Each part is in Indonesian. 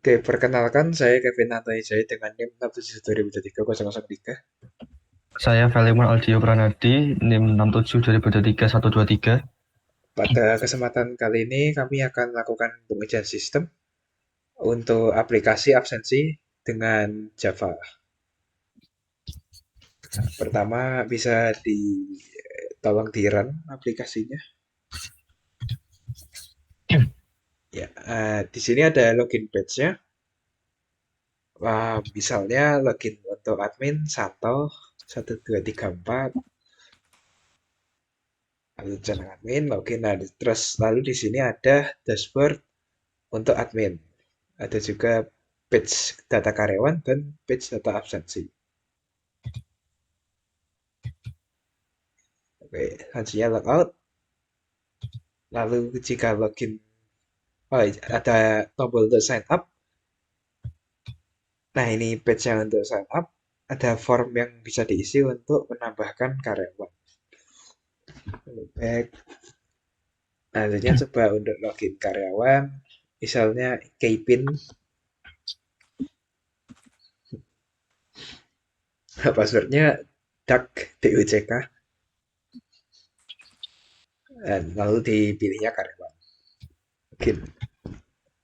Oke, perkenalkan saya Kevin Natayjaya dengan NIM 672023. Saya Veliman Aldio Pranadi, NIM 672023-123. Pada kesempatan kali ini kami akan melakukan pengujian sistem untuk aplikasi absensi dengan Java. Pertama bisa tolong di-run aplikasinya. Ya, di sini ada login page-nya. Misalnya login untuk admin Santo 1234, lalu channel admin, login. Nah, terus lalu di sini ada dashboard untuk admin. Ada juga page data karyawan dan page data absensi. Oke, selanjutnya logout. Lalu jika login, oh, ada tombol untuk sign up. Nah, ini page yang untuk sign up. Ada form yang bisa diisi untuk menambahkan karyawan. Back. Nah, selanjutnya coba untuk login karyawan. Misalnya Kpin, passwordnya duck, DUCK, dan lalu dipilihnya karyawan. Login.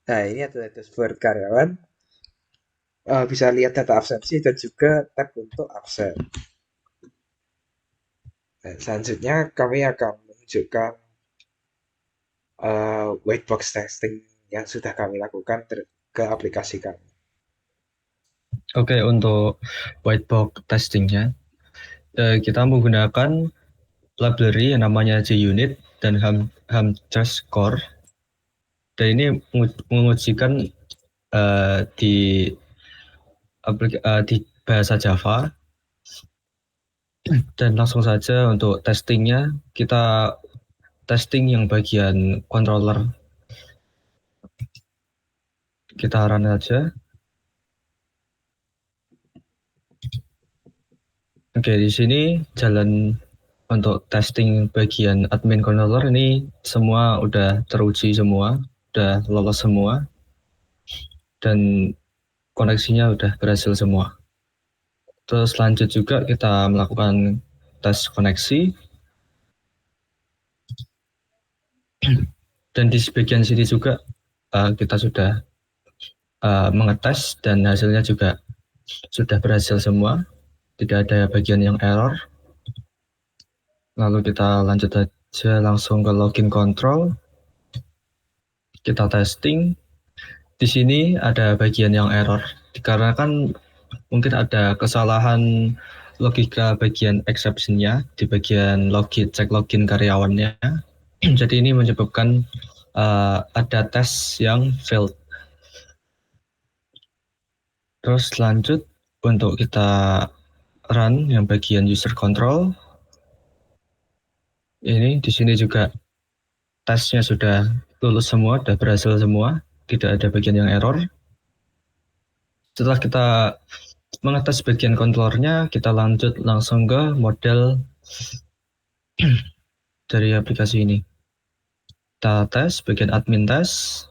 Nah, ini adalah dashboard karyawan. Bisa lihat data absensi dan juga tab untuk absen. Nah, selanjutnya kami akan menunjukkan white box testing yang sudah kami lakukan ke aplikasi kami. Oke, untuk white box testingnya, kita menggunakan library yang namanya JUnit dan Ham-Core. Dan ini mengujikan di di bahasa Java. Dan langsung saja untuk testingnya, kita testing yang bagian controller. Kita run aja. Oke, di sini jalan untuk testing bagian admin controller ini semua udah teruji semua, udah lolos semua, dan koneksinya udah berhasil semua. Terus lanjut juga kita melakukan tes koneksi, dan di bagian sini juga kita sudah mengetes dan hasilnya juga sudah berhasil semua, tidak ada bagian yang error. Lalu kita lanjut aja langsung ke login control, kita testing. Di sini ada bagian yang error dikarenakan mungkin ada kesalahan logika bagian exception-nya di bagian login cek login karyawannya. Jadi ini menyebabkan ada tes yang failed. Terus lanjut untuk kita run yang bagian user control. Ini di sini juga tesnya sudah lulus semua, sudah berhasil semua, tidak ada bagian yang error. Setelah kita mengetes bagian controllernya, kita lanjut langsung ke model dari aplikasi ini. Kita tes bagian admin tes.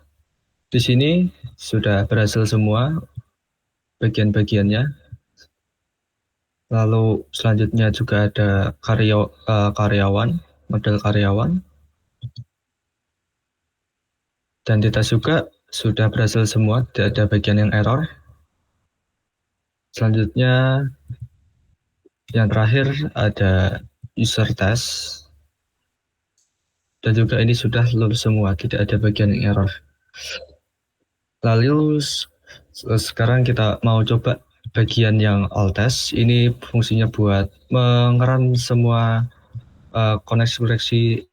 Di sini sudah berhasil semua bagian-bagiannya. Lalu selanjutnya juga ada karyawan, model karyawan. Dan dites juga sudah berhasil semua, tidak ada bagian yang error. Selanjutnya yang terakhir ada user test. Dan juga ini sudah lulus semua, tidak ada bagian yang error. Lalu sekarang kita mau coba bagian yang all test. Ini fungsinya buat mengeran semua koneksi-koneksi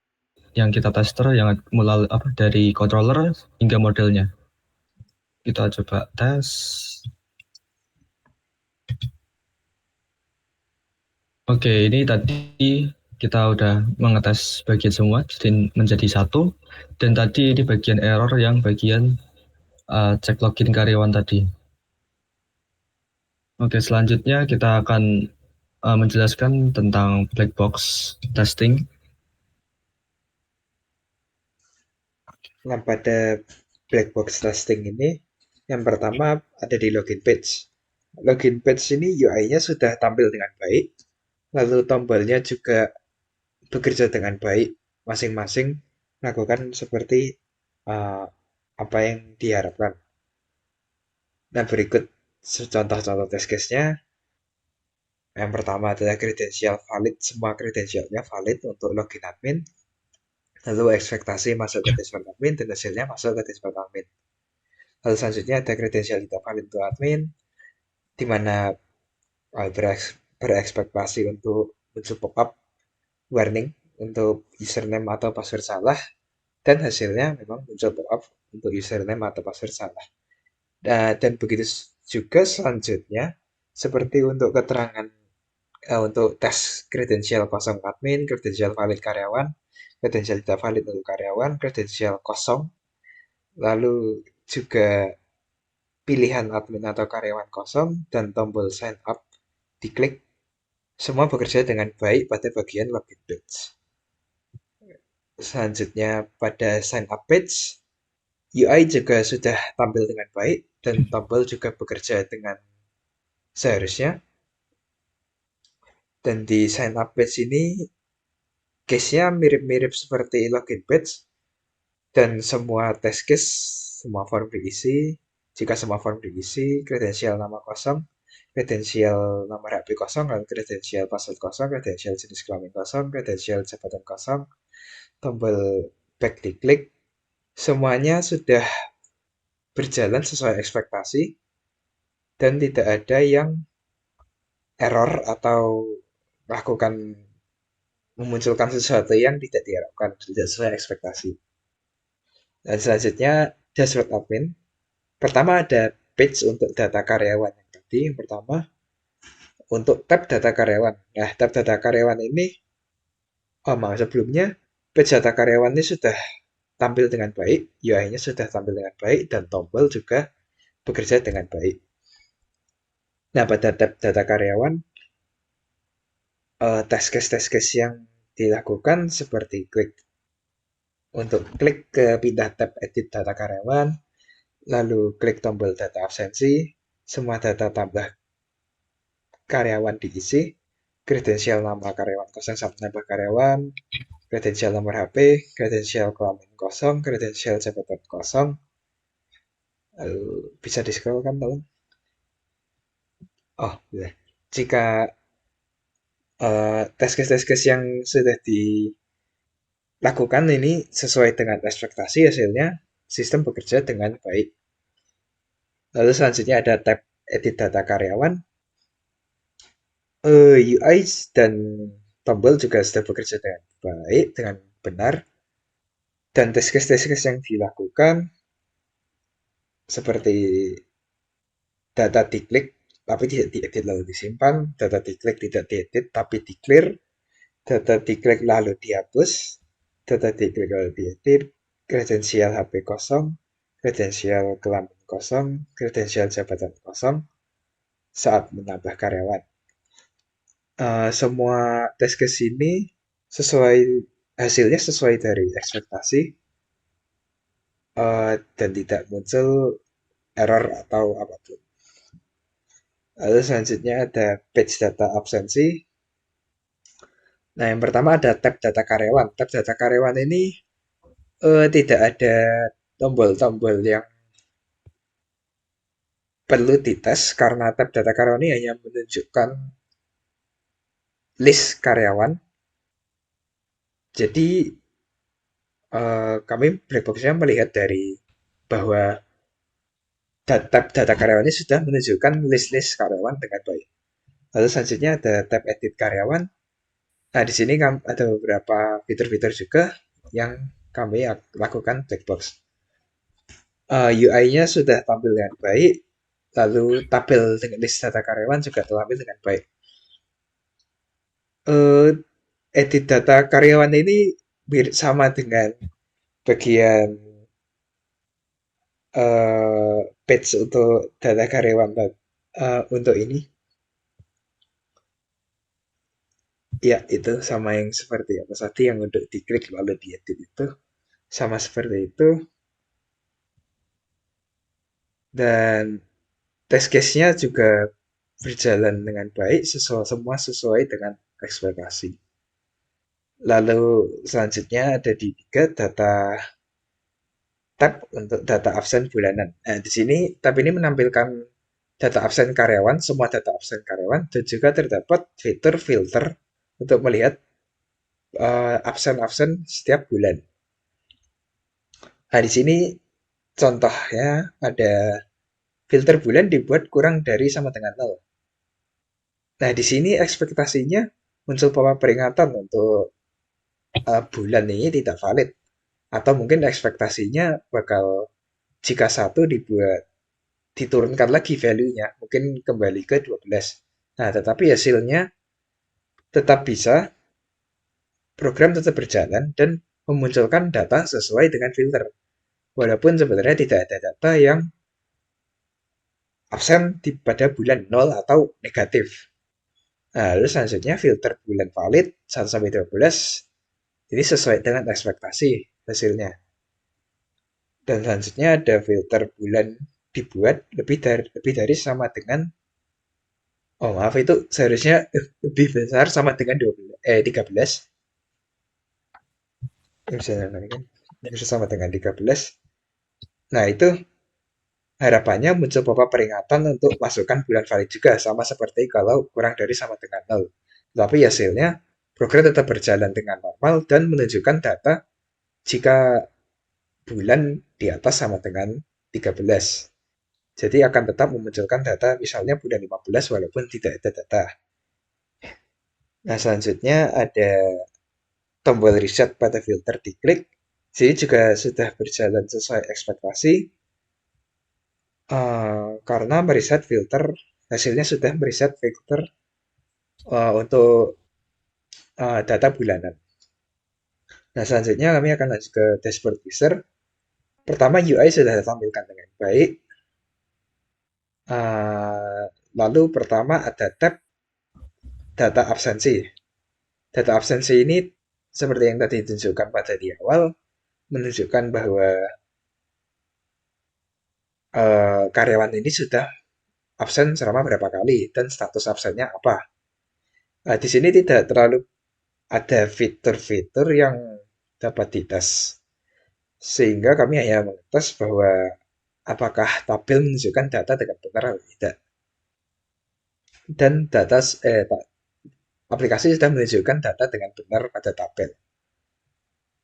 yang kita tester yang melalui dari controller hingga modelnya. Kita coba tes. Oke, ini tadi kita udah mengetes bagian semua menjadi satu, dan tadi ini bagian error yang bagian cek login karyawan tadi. Oke, selanjutnya kita akan menjelaskan tentang black box testing. Nah, pada black box testing ini Yang pertama ada di login page. Login page ini UI-nya sudah tampil dengan baik, lalu tombolnya juga bekerja dengan baik, masing-masing melakukan seperti uh, apa yang diharapkan. Nah, berikut contoh-contoh test case-nya. Yang pertama adalah kredensial valid, semua kredensialnya valid untuk login admin. Lalu ekspektasi masuk ke dashboard admin dan hasilnya masuk ke dashboard admin. Lalu selanjutnya ada kredensial tidak valid untuk admin, di mana berekspektasi untuk muncul pop-up warning untuk username atau password salah, dan hasilnya memang muncul pop-up untuk username atau password salah. Dan begitu juga selanjutnya, seperti untuk keterangan untuk tes kredensial kosong admin, kredensial valid karyawan, kredensial tidak valid untuk karyawan, kredensial kosong, lalu juga pilihan admin atau karyawan kosong, dan tombol sign up diklik, semua bekerja dengan baik pada bagian login page. Selanjutnya pada sign up page, UI juga sudah tampil dengan baik dan tombol juga bekerja dengan seharusnya. Dan di sign up page ini case-nya mirip-mirip seperti login page, dan semua test case, semua form diisi. Jika semua form diisi, kredensial nama kosong, kredensial nomor HP kosong, lalu kredensial password kosong, kredensial jenis kelamin kosong, kredensial jabatan kosong, tombol back diklik, semuanya sudah berjalan sesuai ekspektasi dan tidak ada yang error atau melakukan memunculkan sesuatu yang tidak diharapkan, tidak sesuai ekspektasi. Dan selanjutnya dashboard admin. Pertama ada page untuk data karyawan yang tadi. Yang pertama untuk tab data karyawan. Nah, tab data karyawan ini, sebelumnya page data karyawan ini sudah tampil dengan baik, UI-nya sudah tampil dengan baik, dan tombol juga bekerja dengan baik. Nah, pada tab data karyawan, test case yang dilakukan seperti klik ke pindah tab edit data karyawan, lalu klik tombol data absensi, semua data tambah karyawan diisi, kredensial nama karyawan kosong sama nambah karyawan, kredensial nomor HP, kredensial kelamin kosong, kredensial jabatan kosong. Lalu bisa di scroll kan, tolong? Oh, ya. Jika tes case yang sudah dilakukan ini sesuai dengan ekspektasi, hasilnya sistem bekerja dengan baik. Lalu selanjutnya ada tab edit data karyawan. UI dan tombol juga sudah bekerja dengan baik, dengan benar. Dan tes case yang dilakukan seperti data diklik tapi tidak diedit lalu disimpan, data diklik tidak diedit tapi di clear, data diklik lalu dihapus, data diklik lalu diedit, kredensial HP kosong, kredensial kelamin kosong, kredensial jabatan kosong saat menambah karyawan. Semua tes ke sini sesuai, hasilnya sesuai dari ekspektasi, dan tidak muncul error atau apapun. Lalu selanjutnya ada page data absensi. Nah, yang pertama ada tab data karyawan. Tab data karyawan ini tidak ada tombol-tombol yang perlu dites karena tab data karyawan ini hanya menunjukkan list karyawan. Jadi kami black box-nya melihat dari bahwa tab data karyawan ini sudah menunjukkan list-list karyawan dengan baik. Lalu selanjutnya ada tab edit karyawan. Nah, di sini ada beberapa fitur-fitur juga yang kami lakukan black box. UI-nya sudah tampil dengan baik, lalu tabel dengan list data karyawan juga tampil dengan baik. Uh, Edit data karyawan ini sama dengan bagian page untuk data karyawan untuk ini. Ya, itu sama yang seperti apa tadi yang untuk diklik lalu diedit itu. Sama seperti itu. dan test case-nya juga berjalan dengan baik, semua sesuai dengan ekspektasi. Lalu selanjutnya ada di tiga data tab untuk data absen bulanan. Nah, di sini tab ini menampilkan data absen karyawan, semua data absen karyawan, dan juga terdapat fitur filter untuk melihat absen-absen setiap bulan. Nah, di sini contohnya ada filter bulan dibuat kurang dari sama dengan 0. Nah, di sini ekspektasinya muncul pop-up peringatan untuk bulan ini tidak valid. Atau mungkin ekspektasinya bakal jika satu diturunkan lagi value-nya, mungkin kembali ke 12. Nah, tetapi hasilnya tetap bisa, program tetap berjalan dan memunculkan data sesuai dengan filter. Walaupun sebenarnya tidak ada data yang absen pada bulan 0 atau negatif. Nah, lalu selanjutnya filter bulan valid 1-12 ini sesuai dengan ekspektasi hasilnya. Dan selanjutnya ada filter bulan dibuat lebih dari sama dengan, oh maaf, itu seharusnya lebih besar sama dengan 13. Misalnya kan bisa sama dengan 13. Nah, itu harapannya muncul pop-up peringatan untuk masukkan bulan valid juga, sama seperti kalau kurang dari sama dengan 0. Tapi hasilnya program tetap berjalan dengan normal dan menunjukkan data jika bulan di atas sama dengan 13. Jadi akan tetap memunculkan data misalnya bulan 15 walaupun tidak ada data. Nah, selanjutnya ada tombol reset pada filter diklik. Sini juga sudah berjalan sesuai ekspektasi karena mereset filter, hasilnya sudah mereset filter untuk data bulanan. Nah, selanjutnya kami akan lanjut ke dashboard user. Pertama, UI sudah ditampilkan dengan baik. Lalu pertama ada tab data absensi. Data absensi ini seperti yang tadi ditunjukkan pada di awal, menunjukkan bahwa karyawan ini sudah absen selama berapa kali dan status absennya apa. Nah, di sini tidak terlalu ada fitur-fitur yang dapat dites, sehingga kami hanya mengetes bahwa apakah tabel menunjukkan data dengan benar atau tidak. Dan aplikasi sudah menunjukkan data dengan benar pada tabel.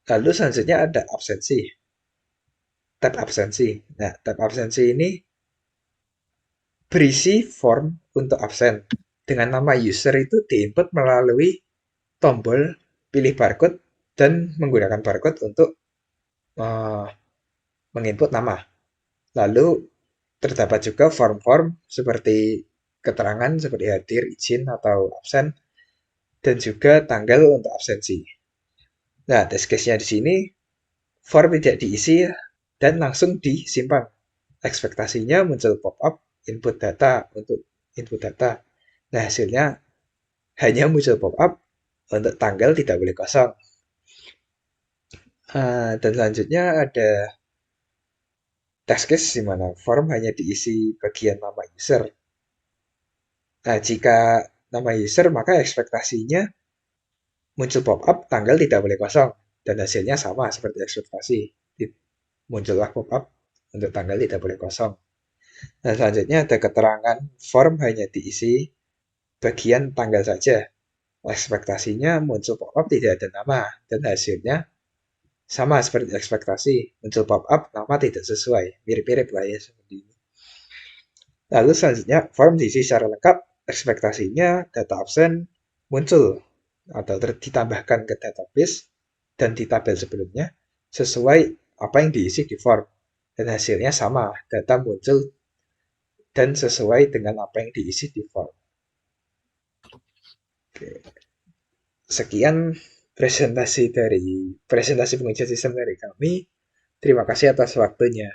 Lalu selanjutnya ada absensi, tab absensi. Nah, tab absensi ini berisi form untuk absen. Dengan nama user itu diinput melalui tombol pilih barcode dan menggunakan barcode untuk uh, menginput nama. Lalu terdapat juga form-form seperti keterangan seperti hadir, izin, atau absen, dan juga tanggal untuk absensi. Nah, test case-nya di sini, form tidak diisi dan langsung disimpan. Ekspektasinya muncul pop-up input data untuk input data. Nah, hasilnya hanya muncul pop-up untuk tanggal tidak boleh kosong. Dan selanjutnya ada test case di mana form hanya diisi bagian nama user. Nah, jika nama user, maka ekspektasinya muncul pop-up tanggal tidak boleh kosong. Dan hasilnya sama seperti ekspektasi. Muncullah pop-up untuk tanggal tidak boleh kosong. Nah, selanjutnya ada keterangan form hanya diisi bagian tanggal saja. Ekspektasinya muncul pop-up tidak ada nama. Dan hasilnya sama seperti ekspektasi. Muncul pop-up nama tidak sesuai. Mirip-mirip lah ya seperti ini. Lalu selanjutnya form diisi secara lengkap. Ekspektasinya data absen muncul atau ditambahkan ke database dan di tabel sebelumnya sesuai apa yang diisi di form. Dan hasilnya sama, data muncul dan sesuai dengan apa yang diisi di form. Oke. Sekian presentasi pengujian sistem dari kami. Terima kasih atas waktunya.